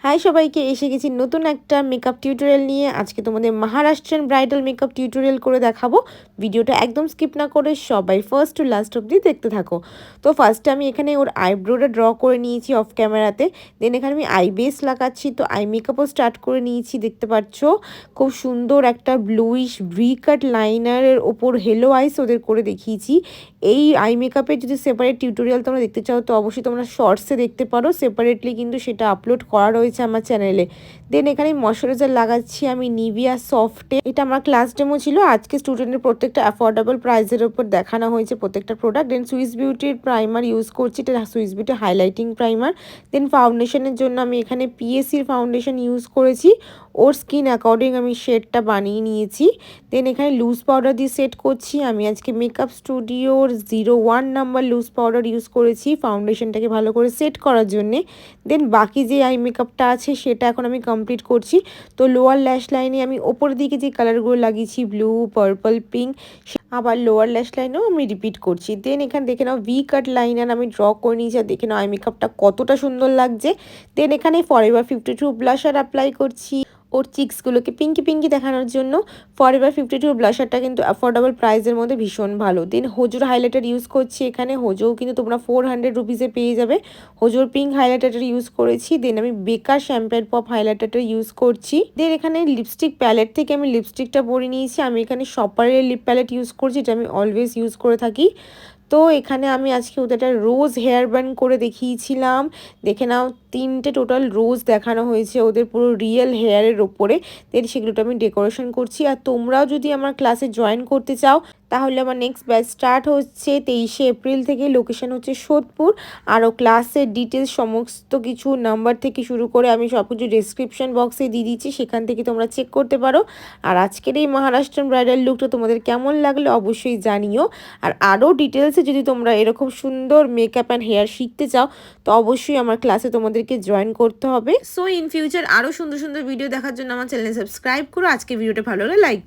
High সবাইকে, এসে গেছি নতুন একটা মেকআপ টিউটোরিয়াল নিয়ে। আজকে তোমাদের মহারাষ্ট্রিয়ান ব্রাইডাল মেকআপ টিউটোরিয়াল করে দেখাবো। ভিডিওটা একদম স্কিপ না করে সবাই ফার্স্ট টু লাস্ট অবধি দেখতে থাকো। তো ফার্স্টে আমি এখানে ওর আইব্রোটা ড্র করে নিয়েছি অফ ক্যামেরাতে। দেন এখানে আমি আই বেস লাগাচ্ছি, তো আই মেকআপও স্টার্ট করে নিয়েছি। দেখতে পাচ্ছ খুব সুন্দর একটা ব্লুইশ ভি কাট লাইনারের ওপর হেলো আইস ওদের করে দেখিয়েছি। এই আই মেকআপের যদি সেপারেট টিউটোরিয়াল তোমরা দেখতে চাও তো অবশ্যই তোমরা শর্টসে দেখতে পারো, সেপারেটলি কিন্তু সেটা আপলোড করা রয়েছে আমার চ্যানেলে। দেন এখানে ময়শ্চারাইজার লাগাচ্ছি আমি নিভিয়া সফটে। এটা আমার ক্লাস ডেমো ছিল। আজকে স্টুডেন্টের প্রত্যেকটা অ্যাফোর্ডেবল প্রাইসের উপর দেখানো হয়েছে প্রত্যেকটা প্রোডাক্ট। দেন সুইস বিউটির প্রাইমার ইউজ করছি, এটা সুইস বিউটি হাইলাইটিং প্রাইমার। দেন ফাউন্ডেশনের জন্য আমি এখানে পিএসসির ফাউন্ডেশন ইউজ করেছি। ওর স্কিন অ্যাকর্ডিং আমি শেডটা বানিয়ে নিয়েছি। দেন এখানে লুজ পাউডার দিয়ে সেট করছি। আমি আজকে মেকআপ স্টুডিওর 01 নাম্বার লুজ পাউডার ইউজ করেছি ফাউন্ডেশনটাকে ভালো করে সেট করার জন্যে। দেন বাকি যে আই মেকআপটা আছে সেটা এখন আমি কমপ্লিট করছি। তো লোয়ার ল্যাশ লাইনে আমি ওপরের দিকে যে কালারগুলো লাগিয়েছি ব্লু, পার্পল, পিঙ্ক, আবার লোয়ার ল্যাশ লাইনেও আমি রিপিট করছি। দেন এখানে দেখে নাও ভি কাট লাইনার আমি ড্র করে নিয়েছি, আর দেখে নাও আই মেকআপটা কতটা সুন্দর লাগছে। দেন এখানে ফরএভার 52 ব্লাশার অ্যাপ্লাই করছি ওর চিক্সগুলোকে পিঙ্কি পিঙ্কি দেখানোর জন্য। ফরএভার 52 ব্লাশারটা কিন্তু অ্যাফোর্ডেবল প্রাইসের মধ্যে ভীষণ ভালো। দেন হোজোর হাইলাইটার ইউজ করছি এখানে। হোজোও কিন্তু তোমরা 400 রুপিসে পেয়ে যাবে। হোজোর পিঙ্ক হাইলাইটারটা ইউজ করেছি। দেন আমি বেকার শ্যাম্পেন পপ হাইলাইটারটা ইউজ করছি। দেন এখানে লিপস্টিক প্যালেট থেকে আমি লিপস্টিকটা পরে নিয়েছি। আমি এখানে শপারের লিপ প্যালেট ইউজ করছি, এটা আমি অলওয়েজ ইউজ করে থাকি। তো এখানে আমি আজকে ওদের একটা রোজ হেয়ার ব্যান্ড করে দেখিয়েছিলাম। দেখে নাও 3টে টোটাল রোজ দেখানো হয়েছে ওদের পুরো রিয়েল হেয়ারের ওপরে। দেন সেগুলোটা আমি ডেকোরেশন করছি। আর তোমরাও যদি আমার ক্লাসে জয়েন করতে চাও তাহলে আমার নেক্সট ব্যাচ স্টার্ট হচ্ছে 23শে এপ্রিল থেকে। লোকেশন হচ্ছে সোদপুর। আরও ক্লাসের ডিটেলস সমস্ত কিছু নাম্বার থেকে শুরু করে আমি সব কিছু ডিসক্রিপশন বক্সে দিয়ে দিচ্ছি, সেখান থেকে তোমরা চেক করতে পারো। আর আজকের এই মহারাষ্ট্রিয়ান ব্রাইডাল লুকটা তোমাদের কেমন লাগলো অবশ্যই জানিও। আর আরও ডিটেলসে যদি তোমরা এরকম সুন্দর মেকআপ অ্যান্ড হেয়ার শিখতে চাও তো অবশ্যই আমার ক্লাসে তোমাদেরকে জয়েন করতে হবে। সো ইন ফিউচার আরও সুন্দর সুন্দর ভিডিও দেখার জন্য আমার চ্যানেল সাবস্ক্রাইব করো। আজকে ভিডিওটা ভালো হলে লাইক